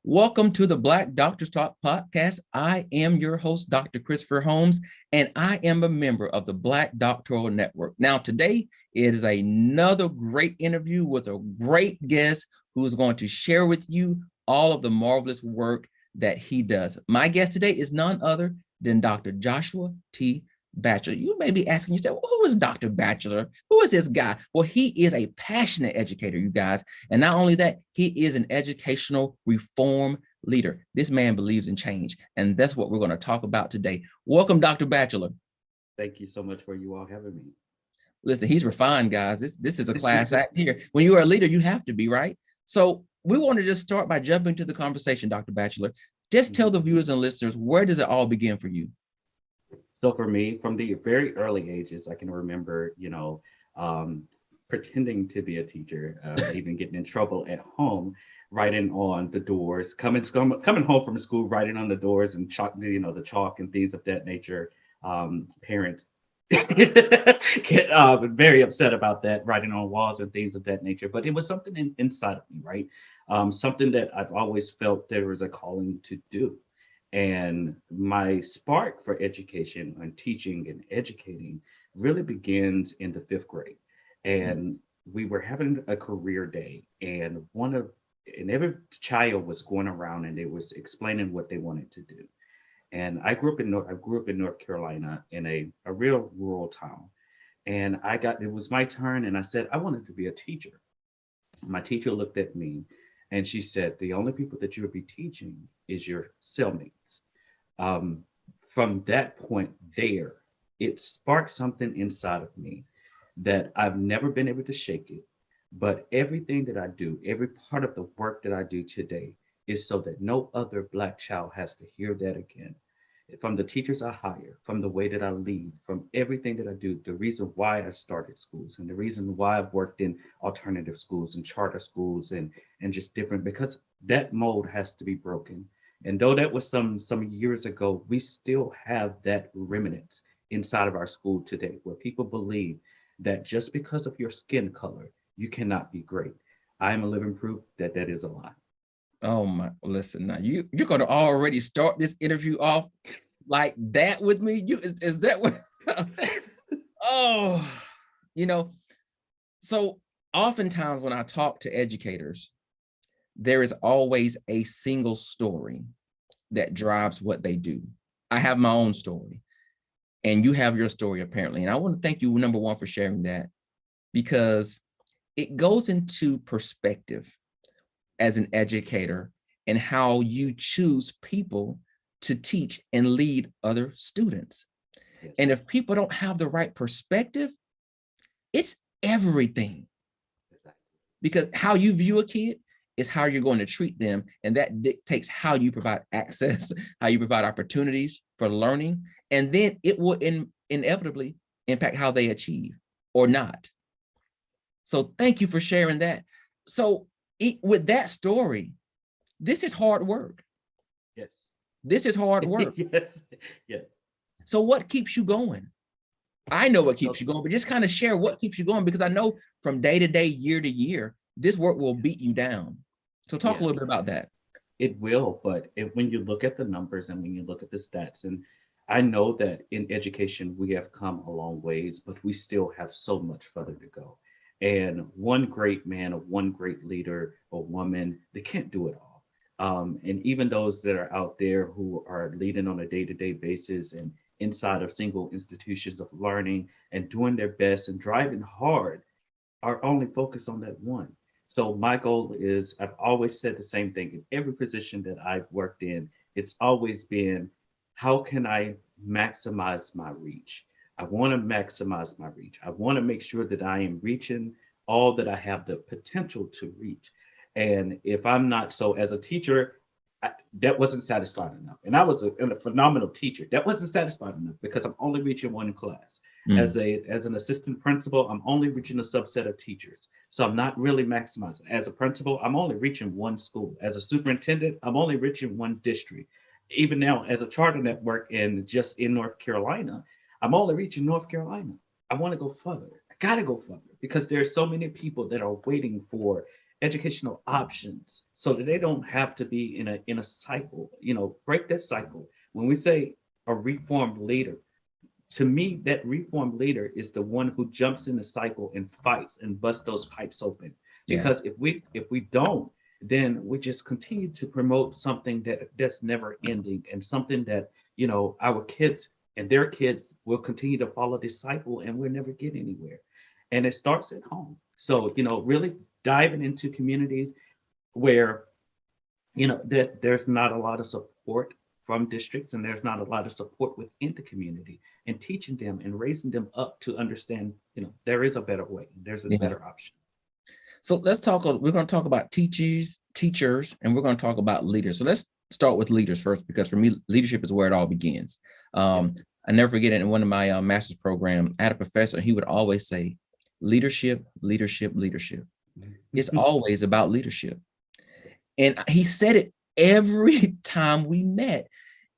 Welcome to the Black Doctors Talk podcast. I am your host, Dr. Christopher Holmes, and I am a member of the Black Doctoral Network. Now, today is another great interview with a great guest who is going to share with you all of the marvelous work that he does. My guest today is none other than Dr. Joshua T. Batchelor. You may be asking yourself, well, who is Dr. Batchelor? Who is this guy? Well, he is a passionate educator, you guys. And not only that, he is an educational reform leader. This man believes in change. And that's what we're going to talk about today. Welcome, Dr. Batchelor. Thank you so much for you all having me. Listen, he's refined, guys. This is a class act here. When you are a leader, you have to be, right? So we want to just start by jumping to the conversation, Dr. Batchelor. Just tell the viewers and listeners, where does it all begin for you? So for me, from the very early ages, I can remember, pretending to be a teacher, even getting in trouble at home, writing on the doors, coming home from school, writing on the doors and chalk, the chalk and things of that nature. Parents get very upset about that, writing on walls and things of that nature. But it was something inside of me, right? Something that I've always felt there was a calling to do. And my spark for education and teaching and educating really begins in the fifth grade. And we were having a career day, and every child was going around and they was explaining what they wanted to do. And I grew up in North Carolina in a real rural town. And it was my turn, and I said I wanted to be a teacher. My teacher looked at me and she said, the only people that you'll be teaching is your cellmates. From that point there, it sparked something inside of me that I've never been able to shake it. But everything that I do, every part of the work that I do today is so that no other Black child has to hear that again. From the teachers I hire, from the way that I lead, from everything that I do, the reason why I started schools and the reason why I've worked in alternative schools and charter schools and just different, because that mold has to be broken. And though that was some years ago, we still have that remnant inside of our school today, where people believe that just because of your skin color, you cannot be great. I am a living proof that that is a lie. Oh my, listen, now you're going to already start this interview off like that with me. Is that what? Oh, so oftentimes when I talk to educators, there is always a single story that drives what they do. I have my own story, and you have your story apparently. And I want to thank you, number one, for sharing that, because it goes into perspective as an educator and how you choose people to teach and lead other students. Yes. And if people don't have the right perspective, it's everything. Exactly. Because how you view a kid is how you're going to treat them. And that dictates how you provide access, how you provide opportunities for learning. And then it will inevitably impact how they achieve or not. So thank you for sharing that. So with that story, this is hard work. Yes. This is hard work. Yes. Yes. So what keeps you going? I know what keeps you going, but just kind of share what keeps you going, because I know from day to day, year to year, this work will beat you down. So talk a little bit about that. It will, but when you look at the numbers and when you look at the stats, and I know that in education, we have come a long ways, but we still have so much further to go. And one great man or one great leader or woman, they can't do it all. And even those that are out there who are leading on a day-to-day basis and inside of single institutions of learning and doing their best and driving hard are only focused on that one. So my goal is, I've always said the same thing in every position that I've worked in. It's always been, how can I maximize my reach? I want to maximize my reach. I want to make sure that I am reaching all that I have the potential to reach. And if I'm not, so as a teacher, that wasn't satisfying enough. And I was a phenomenal teacher. That wasn't satisfying enough because I'm only reaching one class. As an assistant principal, I'm only reaching a subset of teachers. So I'm not really maximizing. As a principal, I'm only reaching one school. As a superintendent, I'm only reaching one district. Even now, as a charter network in North Carolina, I'm only reaching North Carolina. I want to go further. I got to go further because there's so many people that are waiting for educational options so that they don't have to be in a cycle, break that cycle. When we say a reformed leader, to me, that reformed leader is the one who jumps in the cycle and fights and busts those pipes open. Yeah. Because if we don't, then we just continue to promote something that's never ending, and something that our kids and their kids will continue to follow this cycle, and we'll never get anywhere. And it starts at home. So really diving into communities where that there's not a lot of support from districts, and there's not a lot of support within the community, and teaching them and raising them up to understand there is a better way, there's a Yeah. better option. So let's talk. We're going to talk about teachers, and we're going to talk about leaders. So let's start with leaders first, because for me, leadership is where it all begins. I never forget it. In one of my master's program, I had a professor. He would always say, leadership, leadership, leadership. It's always about leadership. And he said it every time we met.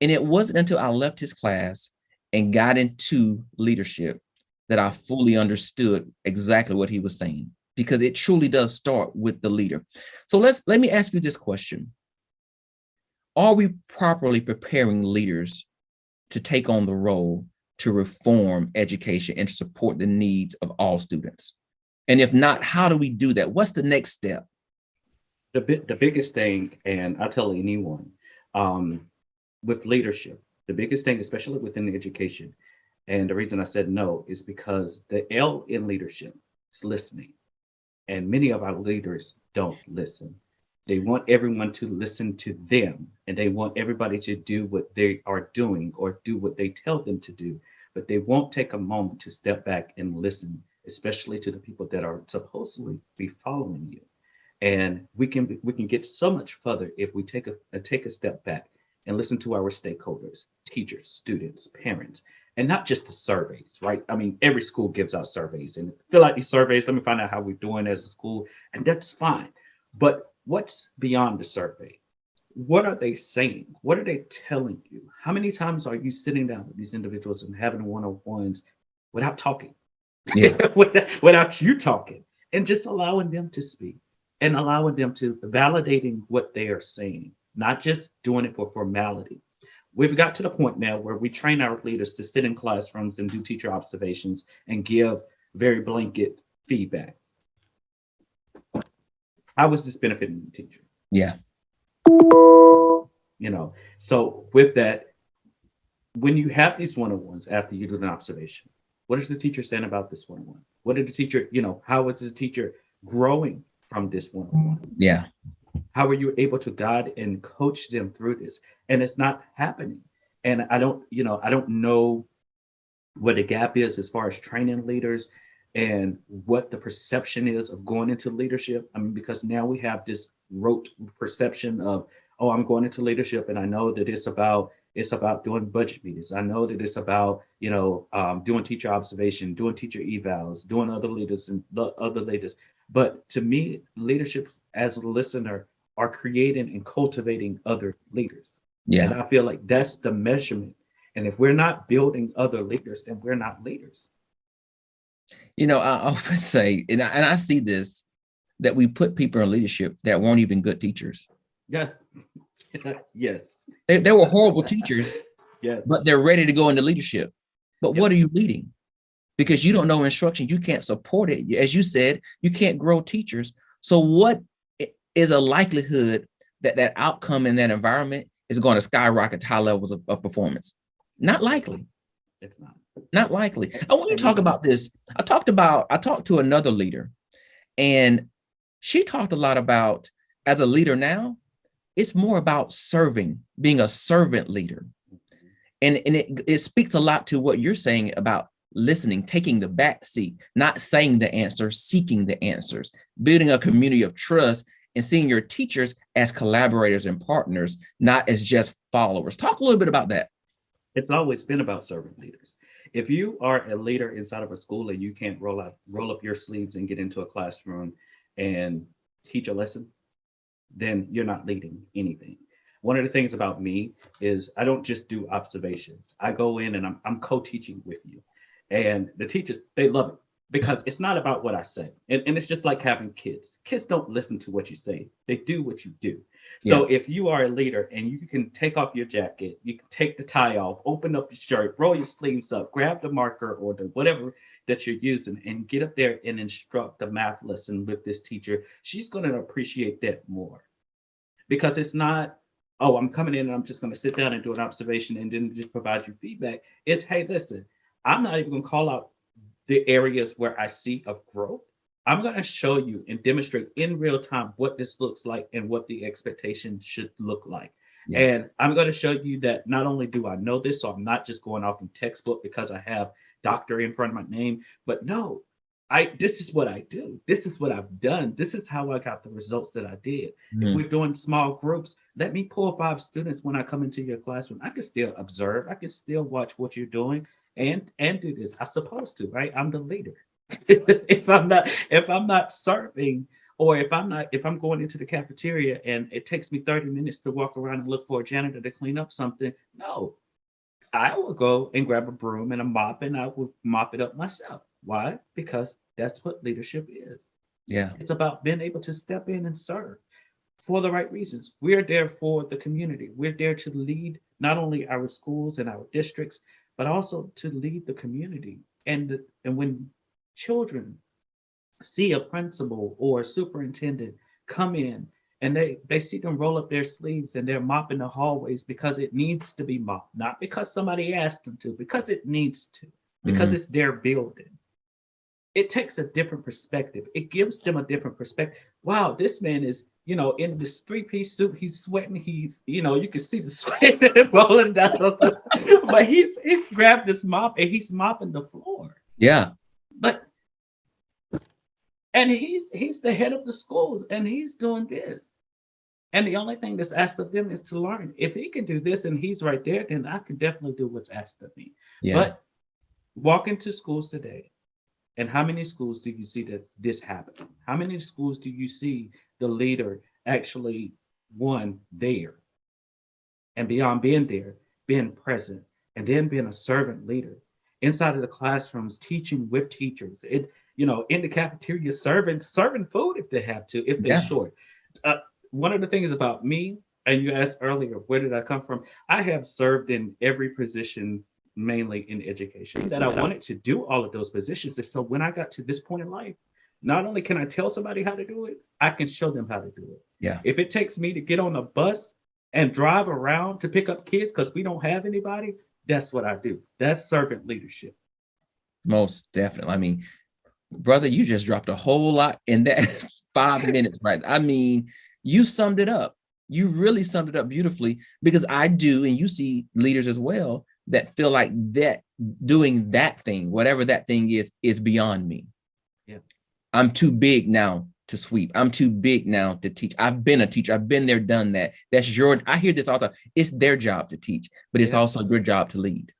And it wasn't until I left his class and got into leadership that I fully understood exactly what he was saying, because it truly does start with the leader. So let me ask you this question. Are we properly preparing leaders to take on the role to reform education and to support the needs of all students? And if not, how do we do that? What's the next step? The biggest thing, and I tell anyone, with leadership, the biggest thing, especially within education, and the reason I said no is because the L in leadership is listening. And many of our leaders don't listen. They want everyone to listen to them, and they want everybody to do what they are doing or do what they tell them to do. But they won't take a moment to step back and listen, especially to the people that are supposedly be following you. And we can get so much further if we take a step back and listen to our stakeholders, teachers, students, parents, and not just the surveys, right? I mean, every school gives out surveys, and fill out these surveys. Let me find out how we're doing as a school, and that's fine. But what's beyond the survey? What are they saying? What are they telling you? How many times are you sitting down with these individuals and having one-on-ones without talking? Yeah. Without you talking, and just allowing them to speak and allowing them to validating what they are saying, not just doing it for formality. We've got to the point now where we train our leaders to sit in classrooms and do teacher observations and give very blanket feedback. How is this benefiting the teacher? Yeah. So with that, when you have these one-on-ones after you do an observation, what is the teacher saying about this one-on-one? What did the teacher, how is the teacher growing from this one-on-one? Yeah. How are you able to guide and coach them through this? And it's not happening. And I don't know what the gap is as far as training leaders and what the perception is of going into leadership. I mean, because now we have this rote perception of, oh, I'm going into leadership, and I know that it's about doing budget meetings. I know that it's about doing teacher observation, doing teacher evals, doing other leaders and other leaders. But to me, leadership as a listener are creating and cultivating other leaders. Yeah. And I feel like that's the measurement. And if we're not building other leaders, then we're not leaders. I often say, and I see this, that we put people in leadership that weren't even good teachers. Yeah. Yes. They were horrible teachers, Yes. but they're ready to go into leadership. But Yep. what are you leading? Because you don't know instruction, you can't support it. As you said, you can't grow teachers. So what is a likelihood that outcome in that environment is going to skyrocket to high levels of performance? Not likely. It's not. Not likely. I want to talk about this. I talked to another leader, and she talked a lot about, as a leader now, it's more about serving, being a servant leader. And it speaks a lot to what you're saying about listening, taking the back seat, not saying the answer, seeking the answers, building a community of trust, and seeing your teachers as collaborators and partners, not as just followers. Talk a little bit about that. It's always been about servant leaders. If you are a leader inside of a school and you can't roll up your sleeves and get into a classroom and teach a lesson, then you're not leading anything. One of the things about me is I don't just do observations. I go in and I'm co-teaching with you. And the teachers, they love it. because it's not about what I say. And it's just like having kids. Kids don't listen to what you say, they do what you do. Yeah. So if you are a leader and you can take off your jacket, you can take the tie off, open up your shirt, roll your sleeves up, grab the marker or the whatever that you're using and get up there and instruct the math lesson with this teacher, she's going to appreciate that more because it's not, oh, I'm coming in and I'm just going to sit down and do an observation and then just provide you feedback. It's, hey, listen, I'm not even going to call out the areas where I see of growth. I'm going to show you and demonstrate in real time what this looks like and what the expectation should look like. Yeah. And I'm going to show you that not only do I know this, so I'm not just going off in textbook because I have doctor in front of my name, but no, this is what I do. This is what I've done. This is how I got the results that I did. If we're doing small groups, let me pull 5 students when I come into your classroom. I can still observe. I can still watch what you're doing and do this. I'm supposed to, right? I'm the leader. if I'm not serving, or if I'm going into the cafeteria and it takes me 30 minutes to walk around and look for a janitor to clean up something, no, I will go and grab a broom and a mop and I will mop it up myself. Why? Because that's what leadership is. Yeah. It's about being able to step in and serve for the right reasons. We're there for the community. We're there to lead not only our schools and our districts, but also to lead the community. And when children see a principal or a superintendent come in and they see them roll up their sleeves and they're mopping the hallways because it needs to be mopped, not because somebody asked them to, because it needs to, because it's their building. It takes a different perspective. It gives them a different perspective. Wow, this man is, in this 3-piece suit, he's sweating. He's, you can see the sweat rolling down. But he's grabbed this mop and he's mopping the floor. Yeah. And he's the head of the schools and he's doing this. And the only thing that's asked of them is to learn. If he can do this and he's right there, then I can definitely do what's asked of me. Yeah. But walk into schools today, and how many schools do you see that this happen? How many schools do you see the leader actually, one, there, and beyond being there, being present, and then being a servant leader inside of the classrooms, teaching with teachers, in the cafeteria, serving food if they have to, if they're short. One of the things about me, and you asked earlier, where did I come from? I have served in every position, mainly in education, that I wanted to do all of those positions. And so when I got to this point in life, not only can I tell somebody how to do it, I can show them how to do it. Yeah. If it takes me to get on a bus and drive around to pick up kids because we don't have anybody, that's what I do. That's servant leadership. Most definitely. I mean, brother, you just dropped a whole lot in that 5 minutes, right? I mean, you summed it up. You really summed it up beautifully, because I do, and you see leaders as well that feel like that doing that thing, whatever that thing is beyond me. Yeah. I'm too big now to sweep. I'm too big now to teach. I've been a teacher. I've been there, done that. I hear this all the time. It's their job to teach, but it's also your job to lead.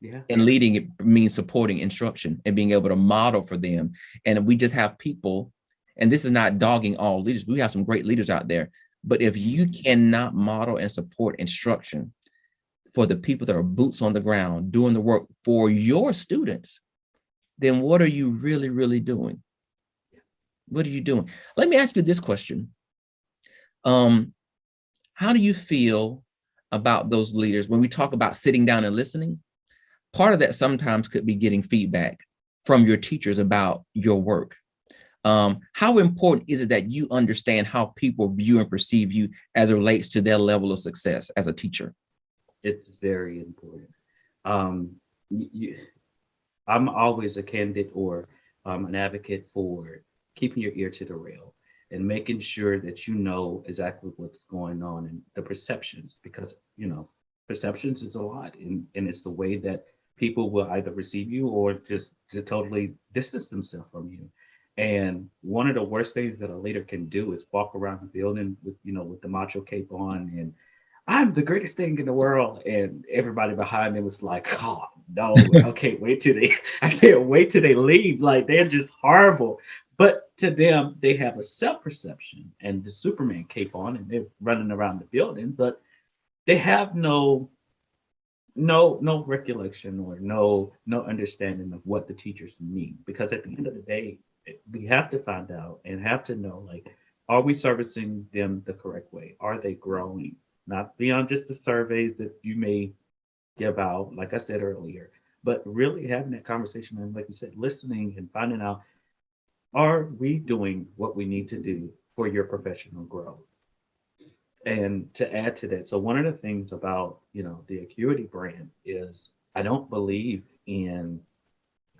Yeah. And leading, it means supporting instruction and being able to model for them. And we just have people, and this is not dogging all leaders. We have some great leaders out there. But if you cannot model and support instruction for the people that are boots on the ground doing the work for your students, then what are you really, really doing? What are you doing? Let me ask you this question. How do you feel about those leaders when we talk about sitting down and listening? Part of that sometimes could be getting feedback from your teachers about your work. How important is it that you understand how people view and perceive you as it relates to their level of success as a teacher? It's very important. I'm always a candidate or an advocate for keeping your ear to the rail and making sure that you know exactly what's going on and the perceptions, because perceptions is a lot, and it's the way that people will either receive you or just to totally distance themselves from you. And one of the worst things that a leader can do is walk around the building with the macho cape on and I'm the greatest thing in the world, and everybody behind them was like, oh no, I can't wait till they leave. Like, they're just horrible. But to them, they have a self-perception and the Superman cape on and they're running around the building, but they have no no recollection or no understanding of what the teachers need. Because at the end of the day, we have to find out and have to know, like, are we servicing them the correct way? Are they growing? Not beyond just the surveys that you may give out, like I said earlier, but really having that conversation and, like you said, listening and finding out, are we doing what we need to do for your professional growth? And to add to that, so one of the things about, the Acuity brand is in I don't believe in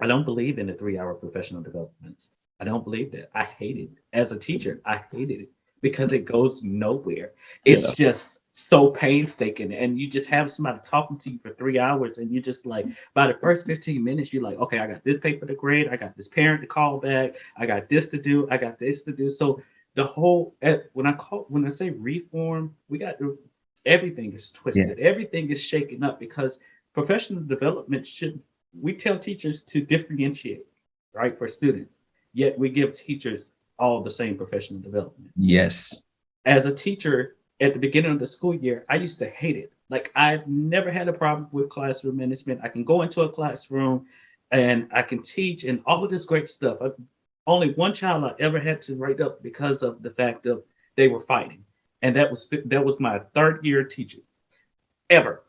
the 3 hour professional development. I don't believe that. I hate it. As a teacher, I hated it because it goes nowhere. Yeah. It's just so painstaking. And you just have somebody talking to you for 3 hours, and you just like, by the first 15 minutes, you're like, okay, I got this paper to grade. I got this parent to call back. I got this to do. I got this to do. So the whole, when I say reform, everything is Yeah. twisted. Everything is shaken up because professional development should, we tell teachers to differentiate, right, for students, yet we give teachers all the same professional development. Yes. As a teacher at the beginning of the school year, I used to hate it. Like, I've never had a problem with classroom management. I can go into a classroom and I can teach and all of this great stuff. Only one child I ever had to write up because of the fact of they were fighting, and that was my third year teaching ever.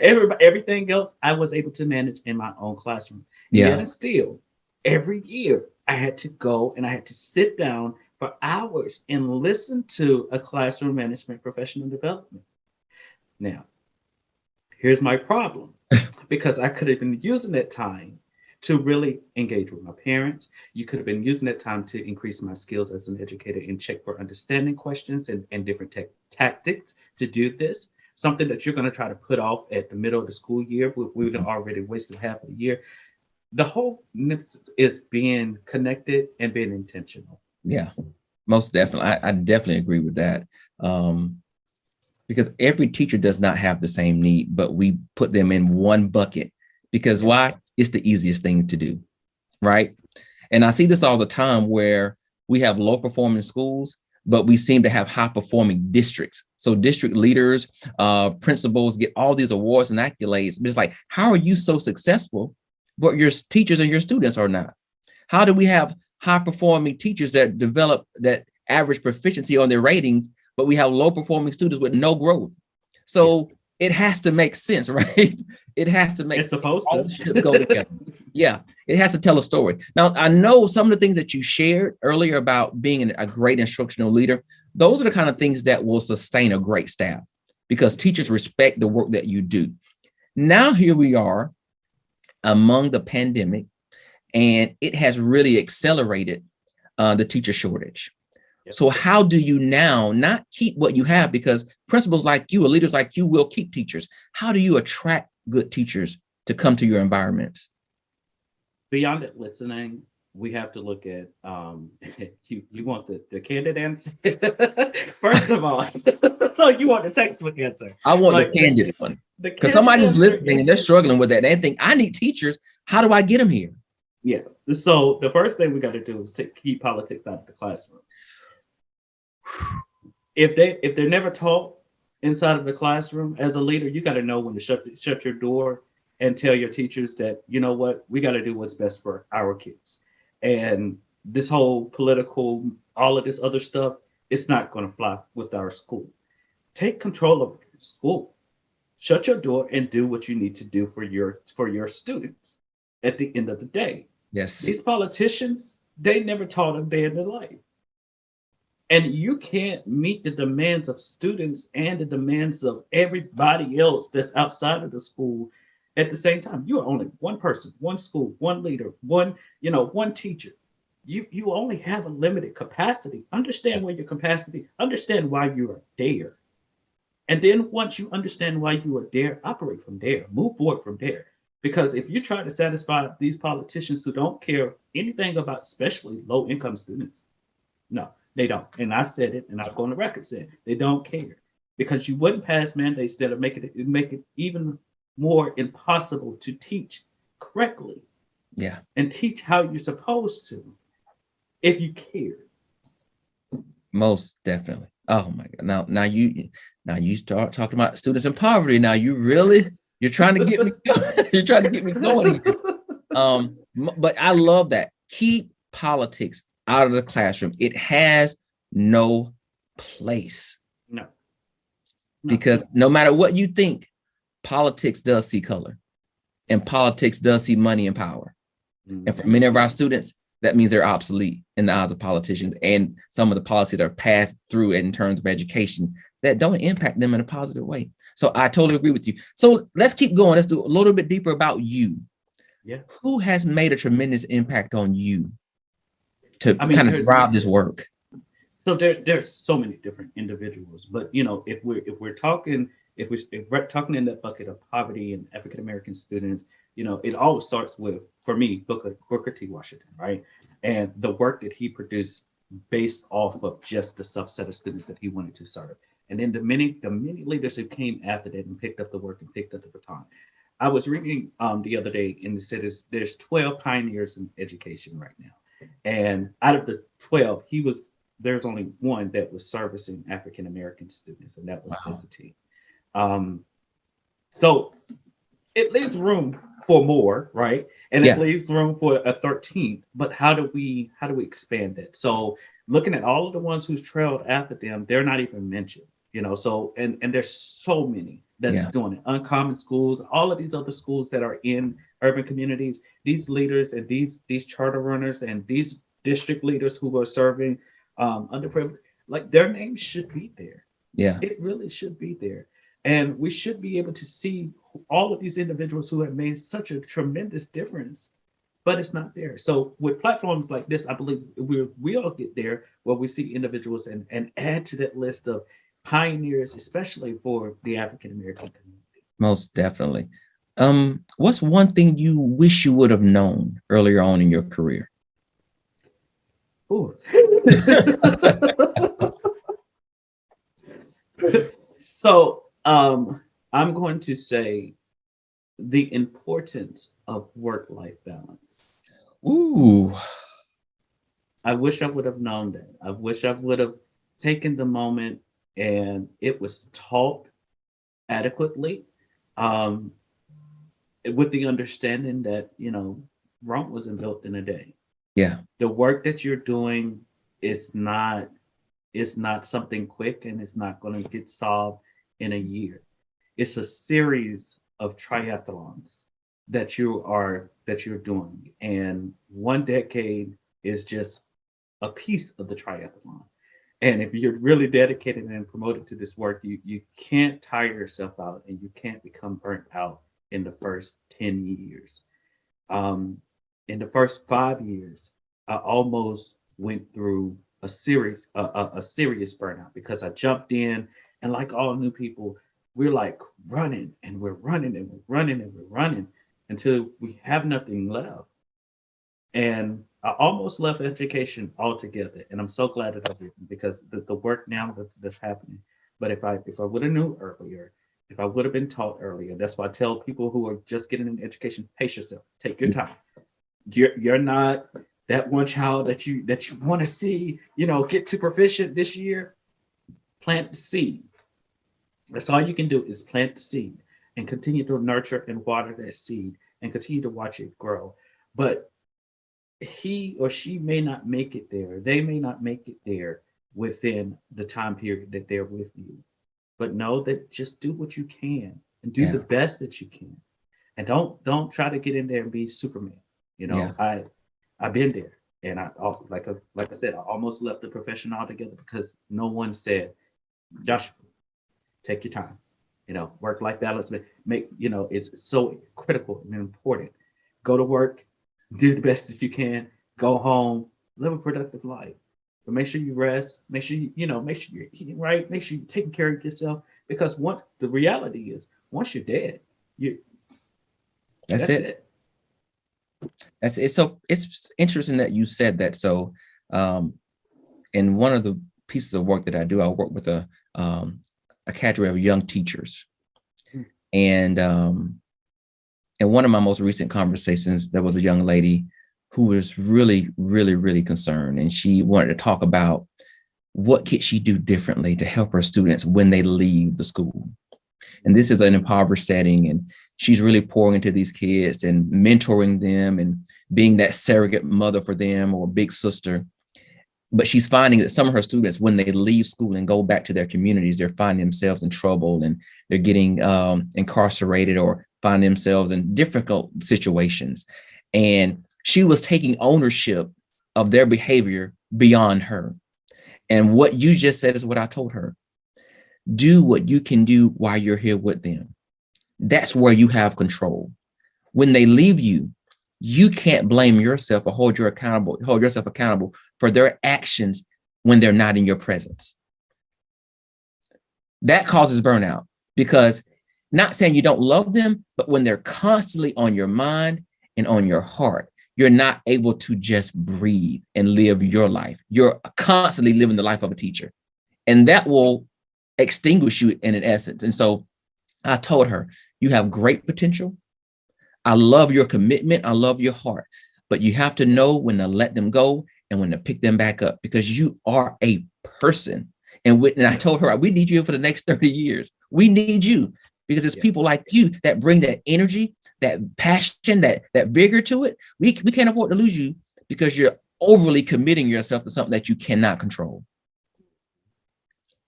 Everything else I was able to manage in my own classroom. Yeah. Yet and still, every year I had to go and I had to sit down for hours and listen to a classroom management professional development. Now, here's my problem, because I could have been using that time to really engage with my parents. You could have been using that time to increase my skills as an educator and check for understanding questions and different tactics to do this. Something that you're going to try to put off at the middle of the school year. We've already wasted half a year. The whole is being connected and being intentional. Yeah, most definitely. I definitely agree with that. Because every teacher does not have the same need, but we put them in one bucket because why? It's the easiest thing to do, right? And I see this all the time where we have low performing schools, but we seem to have high performing districts. So district leaders, principals get all these awards and accolades. But it's like, how are you so successful, but your teachers and your students are not? How do we have high performing teachers that develop that average proficiency on their ratings, but we have low performing students with no growth? So it has to make sense, right? It has to make It's supposed to go together. Yeah, it has to tell a story. Now, I know some of the things that you shared earlier about being a great instructional leader, those are the kind of things that will sustain a great staff because teachers respect the work that you do. Now, here we are among the pandemic, and it has really accelerated the teacher shortage. So how do you now not keep what you have, because principals like you or leaders like you will keep teachers? How do you attract good teachers to come to your environments? Beyond it, listening, we have to look at you want the candid answer. First of all, you want the textbook answer. I want the candid one. Because somebody's listening and they're struggling with that. They think, I need teachers. How do I get them here? Yeah. So the first thing we got to do is keep politics out of the classroom. If they're never taught inside of the classroom as a leader, you got to know when to shut your door and tell your teachers that, you know what, we got to do what's best for our kids. And this whole political, all of this other stuff, it's not going to fly with our school. Take control of your school. Shut your door and do what you need to do for your students at the end of the day. Yes. These politicians, they never taught a day in their life. And you can't meet the demands of students and the demands of everybody else that's outside of the school at the same time. You are only one person, one school, one leader, one teacher. You only have a limited capacity. Understand where your capacity, understand why you are there. And then once you understand why you are there, operate from there, move forward from there. Because if you try to satisfy these politicians who don't care anything about especially low income students, no, they don't. And I said it, and I'll go on the record saying they don't care, because you wouldn't pass mandates that make it even more impossible to teach correctly. Yeah. And teach how you're supposed to if you care. Most definitely. Oh my God. Now you start talking about students in poverty. Now you're trying to get me you're trying to get me going here. But I love that. Keep politics out of the classroom. It has no place. No. Because no matter what you think, politics does see color, and politics does see money and power. And for many of our students, that means they're obsolete in the eyes of politicians, and some of the policies are passed through in terms of education that don't impact them in a positive way. So I totally agree with you. So let's keep going. Let's do a little bit deeper about you. Yeah. Who has made a tremendous impact on you to kind of drive this work? So there's so many different individuals, but if we're talking in that bucket of poverty and African American students, it always starts with, for me, Booker T. Washington, right? And the work that he produced based off of just the subset of students that he wanted to serve. And then the many leaders who came after that and picked up the work and picked up the baton. I was reading the other day, and it said there's 12 pioneers in education right now. And out of the 12, there's only one that was servicing African American students, and that was Booker T. So it leaves room for more, right? And it leaves room for a 13th. But how do we expand it? So looking at all of the ones who's trailed after them, they're not even mentioned, So and there's so many that's doing it. Uncommon schools, all of these other schools that are in urban communities, these leaders and these charter runners and these district leaders who are serving underprivileged, like their names should be there. Yeah, it really should be there. And we should be able to see all of these individuals who have made such a tremendous difference, but it's not there. So with platforms like this, I believe we all get there where we see individuals and add to that list of pioneers, especially for the African American community. Most definitely. What's one thing you wish you would have known earlier on in your career? Ooh. So I'm going to say the importance of work-life balance. Ooh. I wish I would have known that. I wish I would have taken the moment and it was taught adequately, with the understanding that, Rome wasn't built in a day. Yeah. The work that you're doing is not something quick, and it's not going to get solved in a year. It's a series of triathlons that you're doing, and one decade is just a piece of the triathlon. And if you're really dedicated and promoted to this work, you can't tire yourself out, and you can't become burnt out in the first 10 years. In the first 5 years, I almost went through a serious burnout because I jumped in, and like all new people, we're like running and we're running and we're running and we're running until we have nothing left. And I almost left education altogether, and I'm so glad that I didn't, because the work now that's happening. But if I would have knew earlier, if I would have been taught earlier, that's why I tell people who are just getting an education, pace yourself, take your time. You're not that one child that you want to see, get to proficient this year. Plant the seed. That's all you can do, is plant the seed and continue to nurture and water that seed and continue to watch it grow. But he or she may not make it there. They may not make it there within the time period that they're with you. But know that just do what you can and do the best that you can. And don't try to get in there and be Superman. I've been there, and like I said, I almost left the profession altogether because no one said, Joshua, take your time. Work-life balance, it's so critical and important. Go to work, do the best that you can, go home, live a productive life. But make sure you rest, make sure you're eating right, make sure you're taking care of yourself, because the reality is, once you're dead, that's it. That's it. So it's interesting that you said that. So in one of the pieces of work that I do, I work with a cadre of young teachers. And in one of my most recent conversations, there was a young lady who was really, really, really concerned. And she wanted to talk about what could she do differently to help her students when they leave the school? And this is an impoverished setting, and she's really pouring into these kids and mentoring them and being that surrogate mother for them or big sister. But she's finding that some of her students, when they leave school and go back to their communities, they're finding themselves in trouble, and they're getting incarcerated or find themselves in difficult situations. And she was taking ownership of their behavior beyond her. And what you just said is what I told her. Do what you can do while you're here with them. That's where you have control. When they leave you, you can't blame yourself or hold yourself accountable for their actions when they're not in your presence. That causes burnout, because not saying you don't love them, but when they're constantly on your mind and on your heart, you're not able to just breathe and live your life. You're constantly living the life of a teacher, and that will extinguish you in an essence. And so I told her, you have great potential. I love your commitment. I love your heart, but you have to know when to let them go and when to pick them back up, because you are a person. And I told her, we need you for the next 30 years. We need you because it's people like you that bring that energy, that passion, that vigor to it. We can't afford to lose you because you're overly committing yourself to something that you cannot control.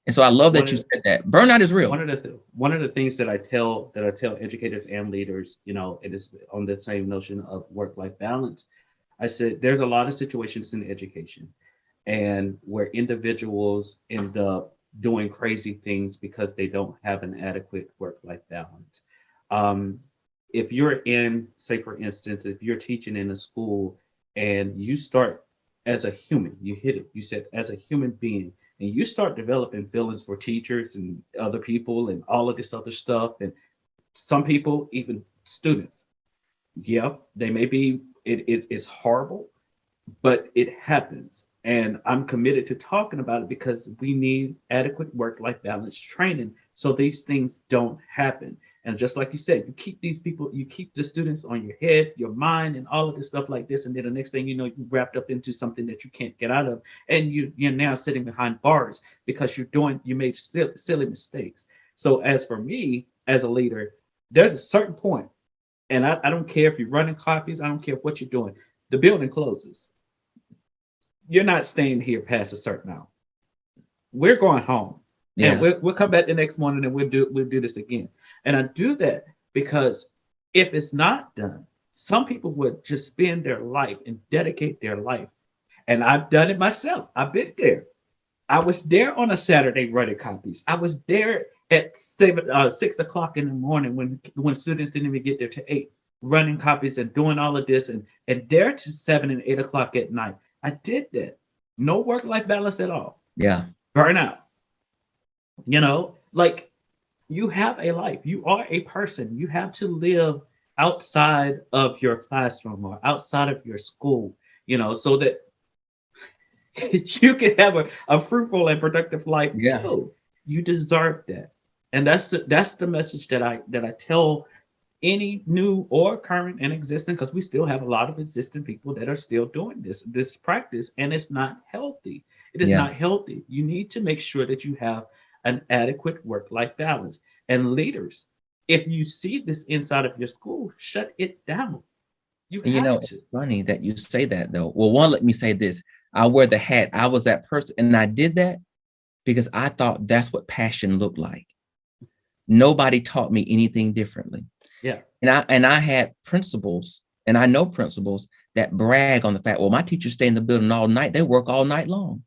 And so I love that you said that. Burnout is real. One of the things that I tell educators and leaders, it is on the same notion of work-life balance. I said there's a lot of situations in education and where individuals end up doing crazy things because they don't have an adequate work-life balance. If you're in, say for instance, if you're teaching in a school and you start as a human, you hit it, you said as a human being, and you start developing feelings for teachers and other people and all of this other stuff, and some people, even students, they may be, it's horrible, but it happens. And I'm committed to talking about it because we need adequate work-life balance training so these things don't happen. And just like you said, you keep the students on your head, your mind, and all of this stuff like this. And then the next thing you know, you wrapped up into something that you can't get out of. And you're now sitting behind bars because you made silly mistakes. So as for me, as a leader, there's a certain point, and I don't care if you're running copies, I don't care what you're doing. The building closes. You're not staying here past a certain hour. We're going home. Yeah. And we'll come back the next morning and we'll do this again. And I do that because if it's not done, some people would just spend their life and dedicate their life. And I've done it myself. I've been there. I was there on a Saturday running copies. I was there at 6 o'clock in the morning when students didn't even get there to 8, running copies and doing all of this, and there to 7 and 8 o'clock at night. I did that. No work-life balance at all. Yeah. Burnout. Like you have a life. You are a person. You have to live outside of your classroom or outside of your school, so that you can have a fruitful and productive life too. You deserve that. And that's the message that I tell any new or current and existing, because we still have a lot of existing people that are still doing this practice, and it's not healthy. It is not healthy. You need to make sure that you have an adequate work-life balance. And leaders, if you see this inside of your school, shut it down. It's funny that you say that though. Well, one, let me say this. I wear the hat. I was that person, and I did that because I thought that's what passion looked like. Nobody taught me anything differently. Yeah. And I had principals, and I know principals that brag on the fact, well, my teachers stay in the building all night. They work all night long.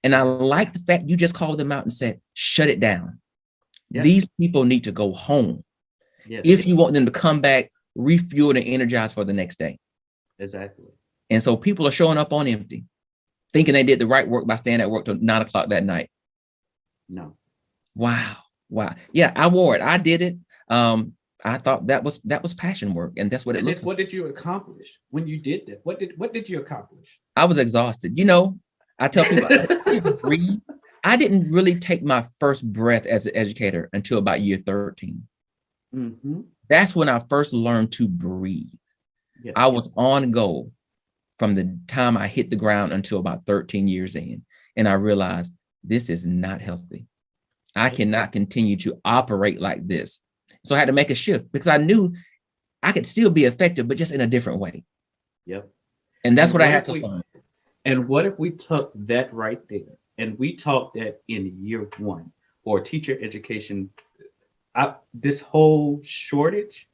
And I like the fact you just called them out and said, shut it down. Yeah. These people need to go home. Yes. If you want them to come back, refueled and energized for the next day. Exactly. And so people are showing up on empty, thinking they did the right work by staying at work till 9 o'clock that night. No. Wow. Yeah, I wore it. I did it. I thought that was passion work, and that's what it looks like. What did you accomplish when you did that? What did you accomplish? I was exhausted. I tell people, I didn't really take my first breath as an educator until about year 13. Mm-hmm. That's when I first learned to breathe. Yes. I was on go from the time I hit the ground until about 13 years in. And I realized this is not healthy. I cannot continue to operate like this. So I had to make a shift because I knew I could still be effective, but just in a different way. Yep. And that's And what I what had if to we learn. and what if we took that right there and we taught that in year one, or teacher education? This whole shortage,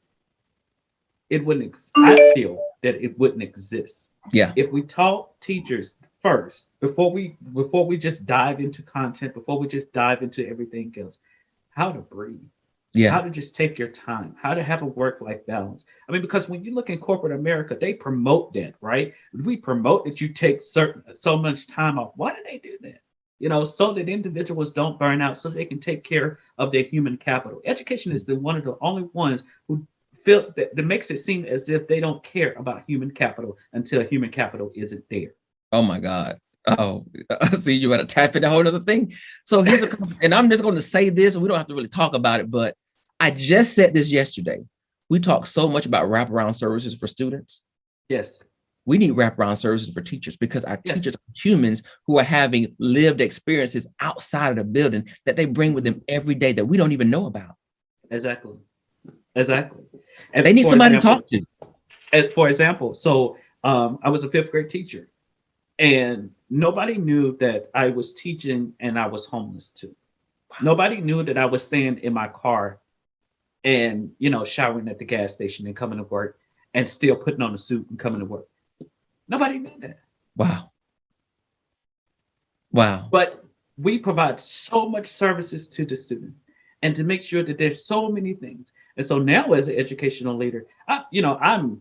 it wouldn't. I feel that it wouldn't exist Yeah. if we taught teachers first, before we just dive into content, before we just dive into everything else, how to breathe, Yeah. how to just take your time, how to have a work-life balance. I mean, because when you look in corporate America, they promote that, right? We promote that you take so much time off. Why do they do that? So that individuals don't burn out, so they can take care of their human capital. Education is one of the only ones who feel that makes it seem as if they don't care about human capital until human capital isn't there. Oh my God. Oh, see, you got to tap into a whole other thing. So here's and I'm just going to say this, and we don't have to really talk about it, but I just said this yesterday. We talk so much about wraparound services for students. Yes. We need wraparound services for teachers because our Yes. teachers are humans who are having lived experiences outside of the building that they bring with them every day that we don't even know about. Exactly. And they need somebody to talk to. For example, so I was a fifth grade teacher, and nobody knew that I was teaching and I was homeless too. Wow. Nobody knew that I was staying in my car and showering at the gas station and coming to work and still putting on a suit and coming to work. Nobody knew that. Wow. But we provide so much services to the students, and to make sure that there's so many things. And so now, as an educational leader, I'm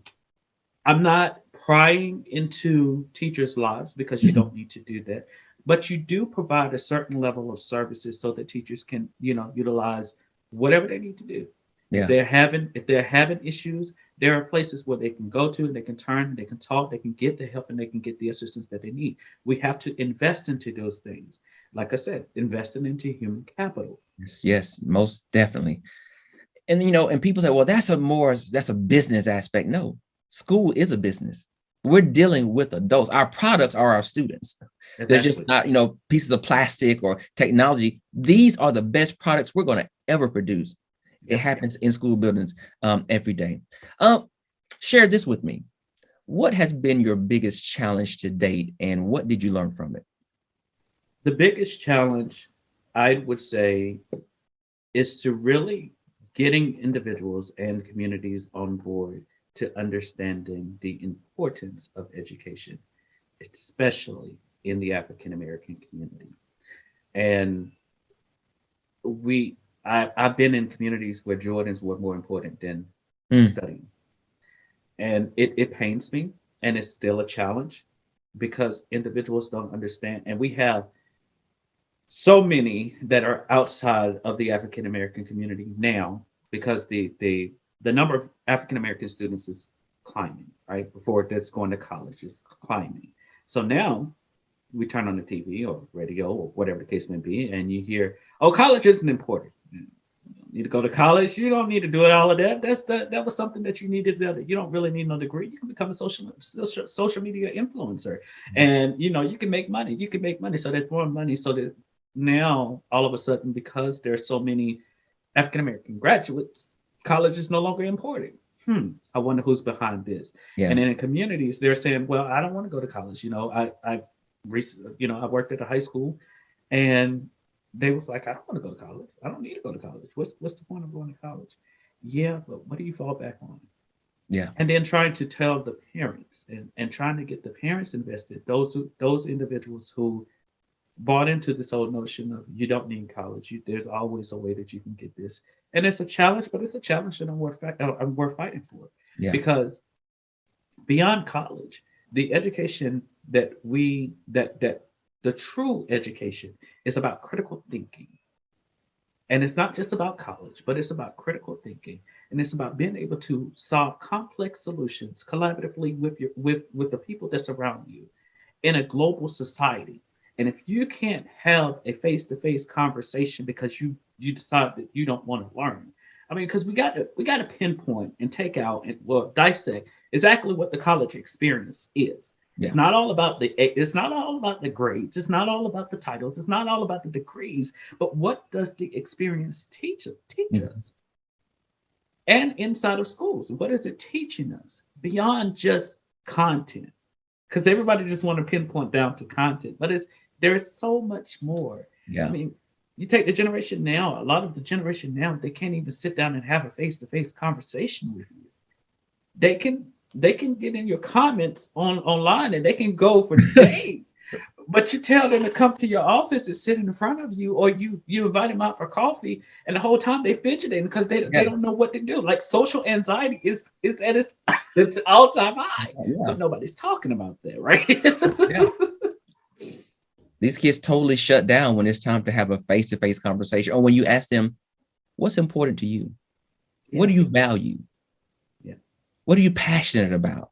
not prying into teachers' lives, because you don't need to do that. But you do provide a certain level of services so that teachers can, utilize whatever they need to do. Yeah. If they're having issues, there are places where they can go to, and they can turn, they can talk, they can get the help, and they can get the assistance that they need. We have to invest into those things. Like I said, investing into human capital. Yes, most definitely. And and people say, well, that's a business aspect. No, school is a business. We're dealing with adults. Our products are our students. Exactly. They're just not, pieces of plastic or technology. These are the best products we're going to ever produce. It happens in school buildings every day. Share this with me. What has been your biggest challenge to date, and what did you learn from it? The biggest challenge, I would say, is to really getting individuals and communities on board to understanding the importance of education, especially in the African American community. And I've been in communities where Jordans were more important than studying. And it pains me, and it's still a challenge, because individuals don't understand. And we have so many that are outside of the African American community now, because the number of African American students is climbing, right? Before that's going to college is climbing. So now we turn on the TV or radio or whatever the case may be, and you hear, "Oh, college isn't important. You need to go to college. You don't need to do all of that. That was something that you needed to do. You don't really need no degree. You can become a social media influencer, and you can make money. You can make money. So that's more money. So that now all of a sudden, because there's so many African American graduates, college is no longer important. I wonder who's behind this." Yeah. And then in communities, they're saying, "Well, I don't want to go to college. I've recently, I worked at a high school, and they was like, I don't want to go to college. I don't need to go to college. What's the point of going to college?" Yeah, but what do you fall back on? Yeah. And then trying to tell the parents and trying to get the parents invested, those individuals who bought into this whole notion of you don't need college. There's always a way that you can get this. And it's a challenge, but it's a challenge that I'm worth fighting for. Yeah. Because beyond college, the education that the true education is about critical thinking. And it's not just about college, but it's about critical thinking. And it's about being able to solve complex solutions collaboratively with the people that surround you in a global society. And if you can't have a face-to-face conversation because you decide that you don't want to learn, I mean, because we got to pinpoint and take out and dissect exactly what the college experience is. It's not all about the grades. It's not all about the titles. It's not all about the degrees. But what does the experience teach us? And inside of schools, what is it teaching us beyond just content? Because everybody just want to pinpoint down to content, but there's so much more. Yeah. I mean, you take the generation now, a lot of the generation now, they can't even sit down and have a face-to-face conversation with you. They can get in your comments online and they can go for days. But you tell them to come to your office and sit in front of you, or you invite them out for coffee, and the whole time they fidgeting because they don't know what to do. Like social anxiety is at its all-time high, but nobody's talking about that, right? These kids totally shut down when it's time to have a face-to-face conversation, or when you ask them, what's important to you? What do you value? What are you passionate about?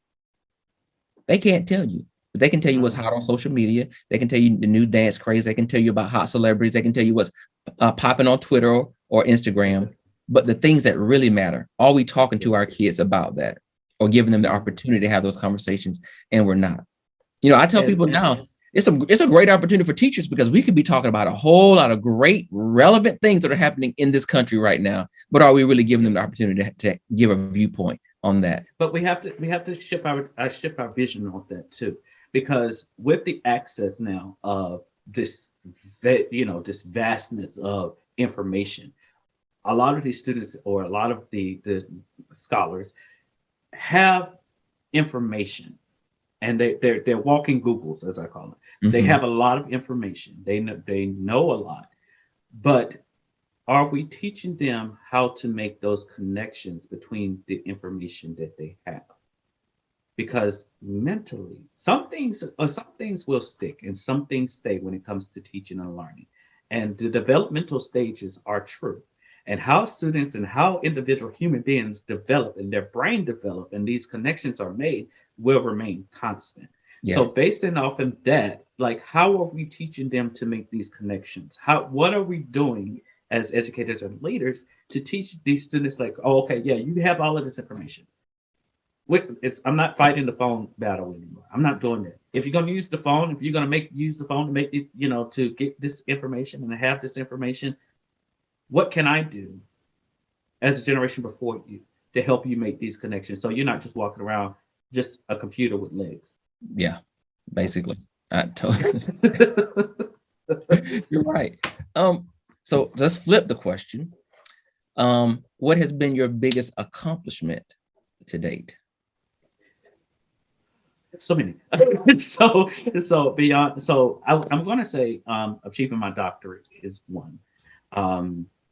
They can't tell you. But they can tell you what's hot on social media. They can tell you the new dance craze. They can tell you about hot celebrities. They can tell you what's popping on Twitter or Instagram. But the things that really matter, are we talking to our kids about that, or giving them the opportunity to have those conversations? And we're not. I tell people now, it's a great opportunity for teachers, because we could be talking about a whole lot of great, relevant things that are happening in this country right now. But are we really giving them the opportunity to give a viewpoint on that? But we have to shift our vision on that too, because with the access now of this vastness of information, a lot of these students, or a lot of the scholars, have information, and they're walking Googles, as I call it. Mm-hmm. They have a lot of information. They know a lot, but are we teaching them how to make those connections between the information that they have? Because mentally, some things will stick and some things stay when it comes to teaching and learning. And the developmental stages are true. And how students and how individual human beings develop and their brain develop and these connections are made will remain constant. Yeah. So based off of that, like, how are we teaching them to make these connections? What are we doing as educators and leaders to teach these students, like, oh, okay, yeah, you have all of this information. I'm not fighting the phone battle anymore. I'm not doing that. If you're going to use the phone, if you're going to use the phone to make these, to get this information and to have this information, what can I do as a generation before you to help you make these connections, so you're not just walking around just a computer with legs? Yeah, basically. I totally. You're right. So let's flip the question. What has been your biggest accomplishment to date? So many. so beyond. So I'm going to say achieving my doctorate is one.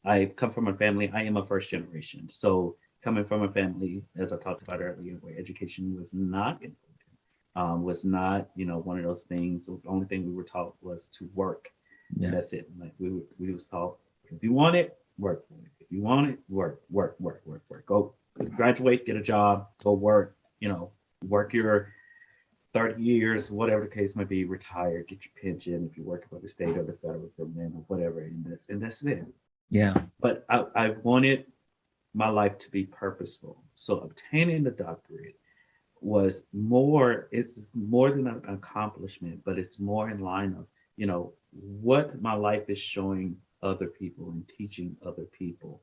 I come from a family. I am a first generation. So coming from a family, as I talked about earlier, where education was not important, was not one of those things. The only thing we were taught was to work. Yeah. That's it. Like we was taught, if you want it, work for it. If you want it, work. Go graduate, get a job, go work. Work your 30 years, whatever the case might be, retire, get your pension if you're working for the state or the federal government or whatever, and that's it. Yeah. But I wanted my life to be purposeful. So obtaining the doctorate was more. It's more than an accomplishment, but it's more in line of what my life is showing other people and teaching other people.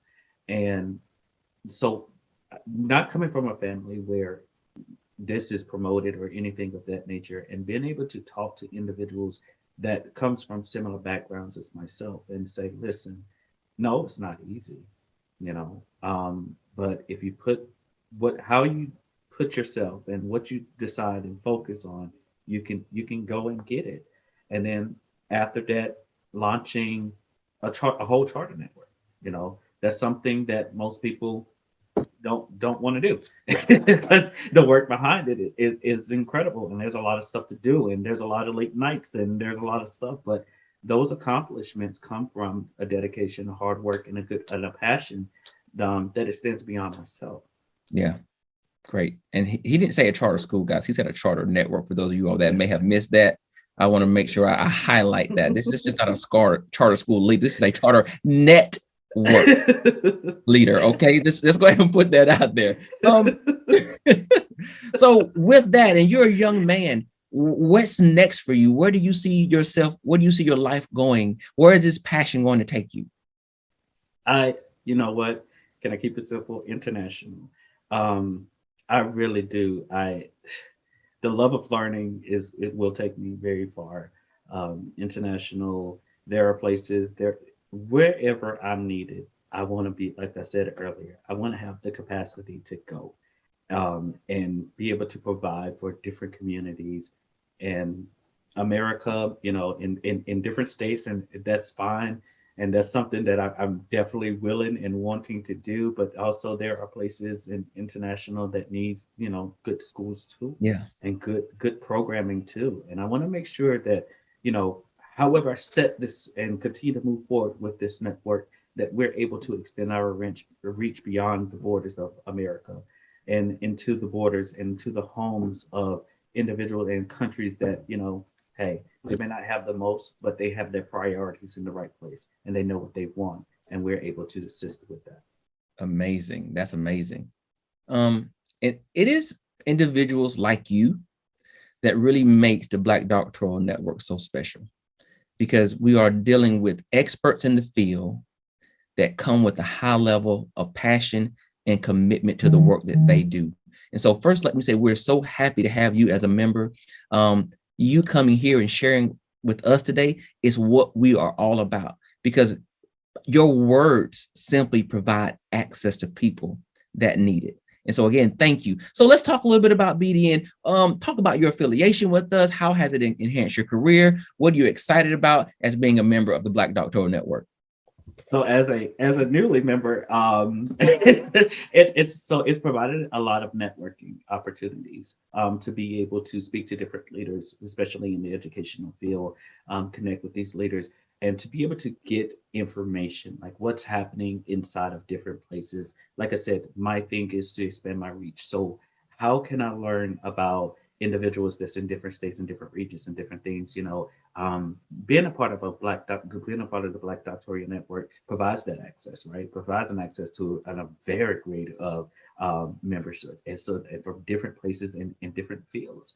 And so, not coming from a family where this is promoted or anything of that nature, and being able to talk to individuals that comes from similar backgrounds as myself and say, listen, no, it's not easy, but if you how you put yourself and what you decide and focus on, you can go and get it. And then after that, launching a whole charter network, that's something that most people don't want to do. The work behind it is incredible, and there's a lot of stuff to do, and there's a lot of late nights, and there's a lot of stuff. But those accomplishments come from a dedication, a hard work, and a passion that extends beyond myself. Yeah, great. And he didn't say a charter school, guys. He said a charter network. For those of you all that may have missed that, I want to make sure I highlight that. This is just not a charter school leader. This is a charter network leader. Okay, let's go ahead and put that out there. So with that, and you're a young man, what's next for you? Where do you see yourself? Where do you see your life going? Where is this passion going to take you? You know what? Can I keep it simple? International. Um, I really do. The love of learning it will take me very far. International. There are places there wherever I'm needed. I want to be, like I said earlier, I want to have the capacity to go and be able to provide for different communities and America, in different states, and that's fine. And that's something that I'm definitely willing and wanting to do. But also, there are places in international that needs, good schools too, Yeah. and good programming too. And I want to make sure that, however I set this and continue to move forward with this network, that we're able to extend our reach beyond the borders of America and into the borders and to the homes of individuals and countries that, hey, they may not have the most, but they have their priorities in the right place and they know what they want. And we're able to assist with that. Amazing. That's amazing. It is individuals like you that really makes the Black Doctoral Network so special, because we are dealing with experts in the field that come with a high level of passion and commitment to the work that they do. And so first, let me say, we're so happy to have you as a member. You coming here and sharing with us today is what we are all about, because your words simply provide access to people that need it. And so again, thank you. So let's talk a little bit about BDN. Talk about your affiliation with us. How has it enhanced your career? What are you excited about as being a member of the Black Doctoral Network? So as a newly member, it's provided a lot of networking opportunities to be able to speak to different leaders, especially in the educational field, connect with these leaders, and to be able to get information like what's happening inside of different places. Like I said, my thing is to expand my reach. So how can I learn about individuals that's in different states and different regions and different things, being a part of being a part of the Black Doctoral Network provides that access, right? Provides an access to a very great of members, and so and from different places in different fields.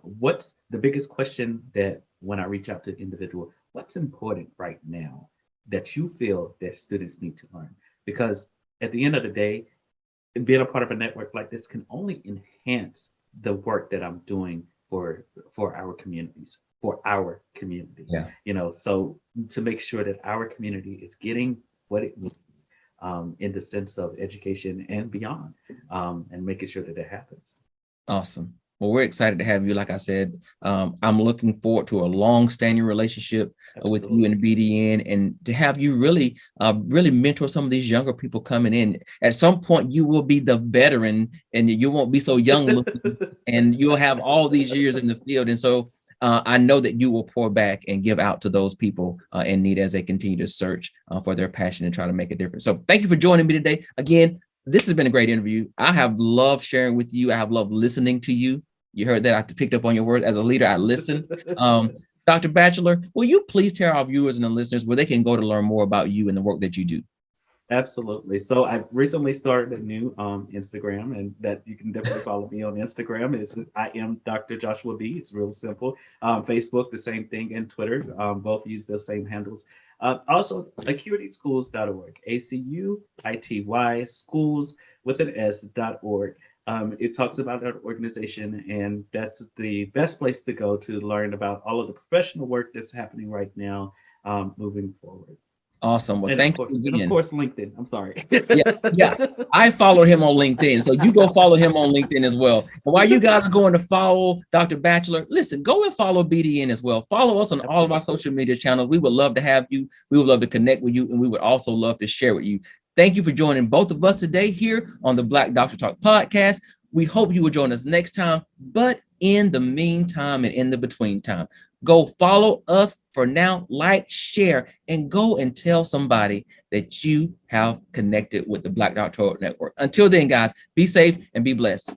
What's the biggest question that when I reach out to individual, what's important right now that you feel that students need to learn? Because at the end of the day, being a part of a network like this can only enhance the work that I'm doing for our communities, for our community. Yeah. So to make sure that our community is getting what it needs in the sense of education and beyond, and making sure that it happens. Awesome. Well, we're excited to have you. Like I said, I'm looking forward to a long-standing relationship with you and BDN, and to have you really mentor some of these younger people coming in. At some point, you will be the veteran, and you won't be so young looking, and you'll have all these years in the field. And so I know that you will pour back and give out to those people in need as they continue to search for their passion and try to make a difference. So thank you for joining me today. Again, this has been a great interview. I have loved sharing with you. I have loved listening to you. You heard that. I picked up on your words. As a leader, I listen. Dr. Batchelor, will you please tell our viewers and the listeners where they can go to learn more about you and the work that you do? Absolutely. So I've recently started a new Instagram, and that you can definitely follow me on Instagram. I am Dr. Joshua B. It's real simple. Facebook, the same thing, and Twitter. Both use those same handles. Also, acuityschools.org, ACUITY schools with an S.org. It talks about our organization, and that's the best place to go to learn about all of the professional work that's happening right now, moving forward. Awesome. Well, thank you again. And of course, LinkedIn. I'm sorry. Yeah. I followed him on LinkedIn, so you go follow him on LinkedIn as well. And while you guys are going to follow Dr. Batchelor, listen, go and follow BDN as well. Follow us on all of our social media channels. We would love to have you. We would love to connect with you, and we would also love to share with you. Thank you for joining both of us today here on the Black Doctor Talk podcast. We hope you will join us next time. But in the meantime and in the between time, go follow us for now, like, share, and go and tell somebody that you have connected with the Black Doctoral Network. Until then, guys, be safe and be blessed.